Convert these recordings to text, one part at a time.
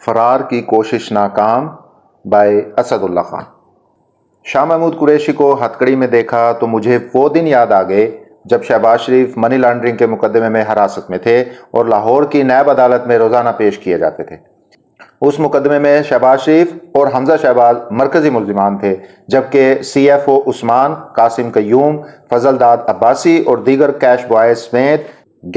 فرار کی کوشش ناکام بائے اسد اللہ خان۔ شاہ محمود قریشی کو ہتھکڑی میں دیکھا تو مجھے وہ دن یاد آ گئے جب شہباز شریف منی لانڈرنگ کے مقدمے میں حراست میں تھے اور لاہور کی نیب عدالت میں روزانہ پیش کیے جاتے تھے۔ اس مقدمے میں شہباز شریف اور حمزہ شہباز مرکزی ملزمان تھے، جبکہ سی ایف او عثمان، قاسم قیوم، فضل داد عباسی اور دیگر کیش بوائز سمیت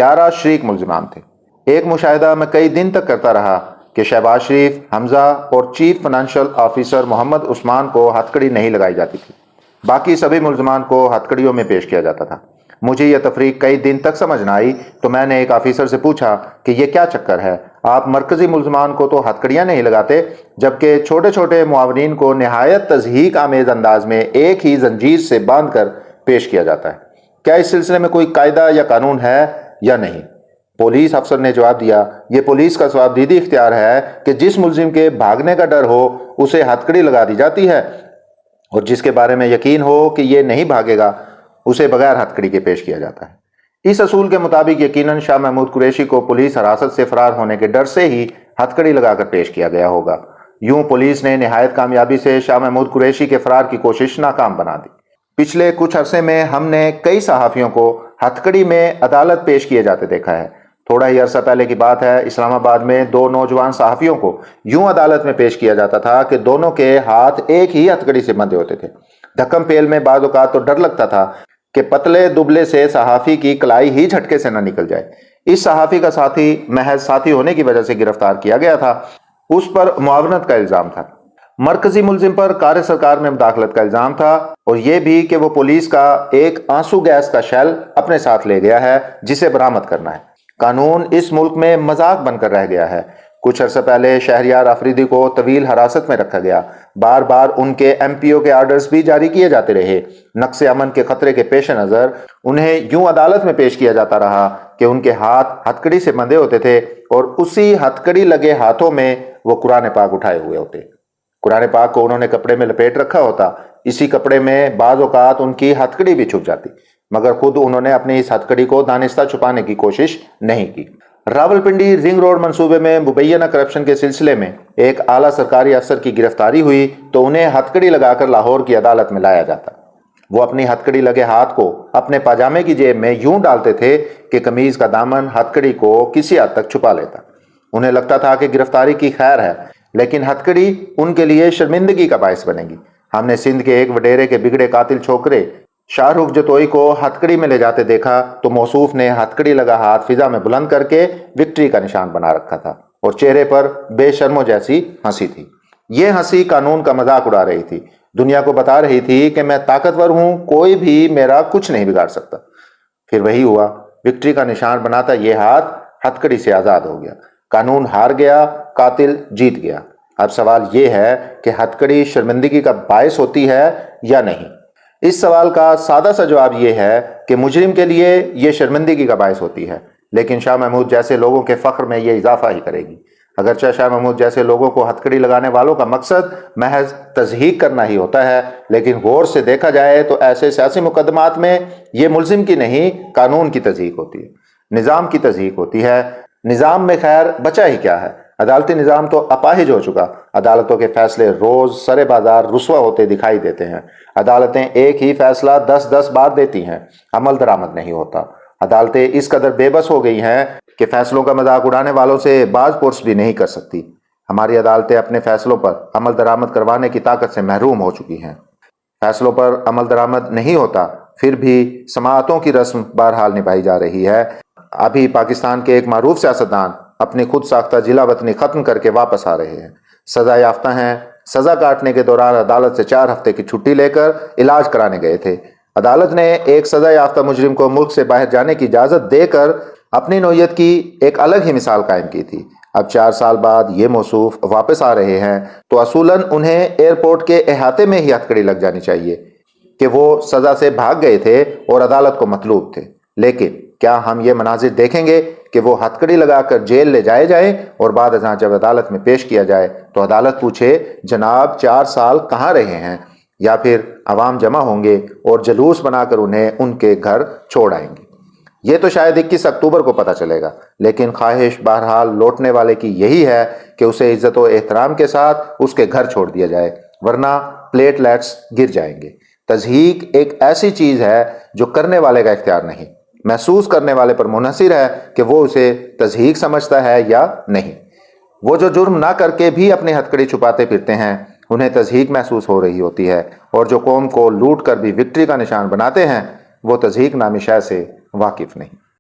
11 شریک ملزمان تھے۔ ایک مشاہدہ میں کئی دن تک کرتا رہا کہ شہباز شریف، حمزہ اور chief financial officer Muhammad Usman کو ہتھکڑی نہیں لگائی جاتی تھی، باقی سبھی ملزمان کو ہتھکڑیوں میں پیش کیا جاتا تھا۔ مجھے یہ تفریق کئی دن تک سمجھ نہ آئی تو میں نے ایک آفیسر سے پوچھا کہ یہ کیا چکر ہے، آپ مرکزی ملزمان کو تو ہتھکڑیاں نہیں لگاتے جبکہ چھوٹے چھوٹے معاونین کو نہایت تضحیک آمیز انداز میں ایک ہی زنجیر سے باندھ کر پیش کیا جاتا ہے، کیا اس سلسلے میں کوئی قاعدہ یا قانون ہے یا نہیں؟ پولیس افسر نے جواب دیا، یہ پولیس کا ثوابدیدی اختیار ہے کہ جس ملزم کے بھاگنے کا ڈر ہو اسے ہتھکڑی لگا دی جاتی ہے، اور جس کے بارے میں یقین ہو کہ یہ نہیں بھاگے گا اسے بغیر ہتھکڑی کے پیش کیا جاتا ہے۔ اس اصول کے مطابق یقیناً شاہ محمود قریشی کو پولیس حراست سے فرار ہونے کے ڈر سے ہی ہتھکڑی لگا کر پیش کیا گیا ہوگا۔ یوں پولیس نے نہایت کامیابی سے شاہ محمود قریشی کے فرار کی کوشش ناکام بنا دی۔ پچھلے کچھ عرصے میں ہم نے کئی صحافیوں کو ہتھکڑی میں عدالت پیش کیے جاتے دیکھا ہے۔ تھوڑا ہی عرصہ پہلے کی بات ہے، اسلام آباد میں 2 نوجوان صحافیوں کو یوں عدالت میں پیش کیا جاتا تھا کہ دونوں کے ہاتھ ایک ہی ہتھکڑی سے بندھے ہوتے تھے۔ دھکم پیل میں بعض اوقات تو ڈر لگتا تھا کہ پتلے دبلے سے صحافی کی کلائی ہی جھٹکے سے نہ نکل جائے۔ اس صحافی کا ساتھی محض ساتھی ہونے کی وجہ سے گرفتار کیا گیا تھا، اس پر معاونت کا الزام تھا۔ مرکزی ملزم پر کار سرکار میں مداخلت کا الزام تھا، اور یہ بھی کہ وہ پولیس کا ایک آنسو گیس کا شیل اپنے ساتھ لے گیا ہے جسے برآمد کرنا ہے۔ قانون اس ملک میں مذاق بن کر رہ گیا ہے۔ کچھ عرصہ پہلے شہریار آفریدی کو طویل حراست میں رکھا گیا، بار بار ان کے ایم پی او کے آرڈرز بھی جاری کیے جاتے رہے۔ نقص امن کے خطرے کے پیش نظر انہیں یوں عدالت میں پیش کیا جاتا رہا کہ ان کے ہاتھ ہتھکڑی سے بندھے ہوتے تھے اور اسی ہتھکڑی لگے ہاتھوں میں وہ قرآن پاک اٹھائے ہوئے ہوتے۔ قرآن پاک کو انہوں نے کپڑے میں لپیٹ رکھا ہوتا، اسی کپڑے میں بعض اوقات ان کی ہتھکڑی بھی چھپ جاتی، مگر خود انہوں نے اپنی اس ہتھکڑی کو دانستہ چھپانے کی کوشش نہیں کی۔ راولپنڈی رنگ روڈ منصوبے میں مبینہ کرپشن کے سلسلے میں ایک اعلیٰ سرکاری افسر کی گرفتاری ہوئی تو انہیں ہتھکڑی لگا کر لاہور کی عدالت میں لایا جاتا۔ وہ اپنی ہتھکڑی لگے ہاتھ کو اپنے پاجامے کی جیب میں یوں ڈالتے تھے کہ قمیض کا دامن ہتھکڑی کو کسی حد تک چھپا لیتا۔ انہیں لگتا تھا کہ گرفتاری کی خیر ہے، لیکن ہتھکڑی ان کے لیے شرمندگی کا باعث بنے گی۔ ہم نے سندھ کے ایک وڈیرے کے بگڑے قاتل چھوکرے شاہ رخ جتوئی کو ہتھکڑی میں لے جاتے دیکھا تو موصوف نے ہتھکڑی لگا ہاتھ فضا میں بلند کر کے وکٹری کا نشان بنا رکھا تھا، اور چہرے پر بے شرموں جیسی ہنسی تھی۔ یہ ہنسی قانون کا مذاق اڑا رہی تھی، دنیا کو بتا رہی تھی کہ میں طاقتور ہوں، کوئی بھی میرا کچھ نہیں بگاڑ سکتا۔ پھر وہی ہوا، وکٹری کا نشان بناتا یہ ہاتھ ہتھکڑی سے آزاد ہو گیا، قانون ہار گیا، قاتل جیت گیا۔ اب سوال یہ ہے کہ ہتھکڑی شرمندگی کا باعث ہوتی ہے یا نہیں؟ اس سوال کا سادہ سا جواب یہ ہے کہ مجرم کے لیے یہ شرمندگی کا باعث ہوتی ہے، لیکن شاہ محمود جیسے لوگوں کے فخر میں یہ اضافہ ہی کرے گی۔ اگرچہ شاہ محمود جیسے لوگوں کو ہتھکڑی لگانے والوں کا مقصد محض تضحیک کرنا ہی ہوتا ہے، لیکن غور سے دیکھا جائے تو ایسے سیاسی مقدمات میں یہ ملزم کی نہیں، قانون کی تضحیک ہوتی ہے، نظام کی تضحیک ہوتی ہے۔ نظام میں خیر بچا ہی کیا ہے، عدالتی نظام تو اپاہج ہو چکا۔ عدالتوں کے فیصلے روز سرے بازار رسوا ہوتے دکھائی دیتے ہیں۔ عدالتیں ایک ہی فیصلہ 10 بار دیتی ہیں، عمل درآمد نہیں ہوتا۔ عدالتیں اس قدر بے بس ہو گئی ہیں کہ فیصلوں کا مذاق اڑانے والوں سے باز پرس بھی نہیں کر سکتی۔ ہماری عدالتیں اپنے فیصلوں پر عمل درآمد کروانے کی طاقت سے محروم ہو چکی ہیں۔ فیصلوں پر عمل درآمد نہیں ہوتا، پھر بھی سماعتوں کی رسم بہرحال نبھائی جا رہی ہے۔ ابھی پاکستان کے ایک معروف سیاستدان اپنی خود ساختہ جلا وطنی ختم کر کے واپس آ رہے ہیں، سزا یافتہ ہیں، سزا کاٹنے کے دوران عدالت سے 4 ہفتے کی چھٹی لے کر علاج کرانے گئے تھے۔ عدالت نے ایک سزا یافتہ مجرم کو ملک سے باہر جانے کی اجازت دے کر اپنی نوعیت کی ایک الگ ہی مثال قائم کی تھی۔ اب 4 سال بعد یہ موصوف واپس آ رہے ہیں تو اصولاً انہیں ایئرپورٹ کے احاطے میں ہی ہتھکڑی لگ جانی چاہیے کہ وہ سزا سے بھاگ گئے تھے اور عدالت کو مطلوب تھے۔ لیکن کیا ہم یہ مناظر دیکھیں گے کہ وہ ہتھکڑی لگا کر جیل لے جائے جائیں اور بعد ازاں جب عدالت میں پیش کیا جائے تو عدالت پوچھے جناب 4 سال کہاں رہے ہیں؟ یا پھر عوام جمع ہوں گے اور جلوس بنا کر انہیں ان کے گھر چھوڑ آئیں گے؟ یہ تو شاید 21 اکتوبر کو پتہ چلے گا، لیکن خواہش بہرحال لوٹنے والے کی یہی ہے کہ اسے عزت و احترام کے ساتھ اس کے گھر چھوڑ دیا جائے، ورنہ پلیٹلیٹس گر جائیں گے۔ تضحیک ایک ایسی چیز ہے جو کرنے والے کا اختیار نہیں، محسوس کرنے والے پر منحصر ہے کہ وہ اسے تضحیک سمجھتا ہے یا نہیں۔ وہ جو جرم نہ کر کے بھی اپنی ہتھکڑی چھپاتے پھرتے ہیں انہیں تضحیک محسوس ہو رہی ہوتی ہے، اور جو قوم کو لوٹ کر بھی وکٹری کا نشان بناتے ہیں وہ تضحیک نامی شے سے واقف نہیں۔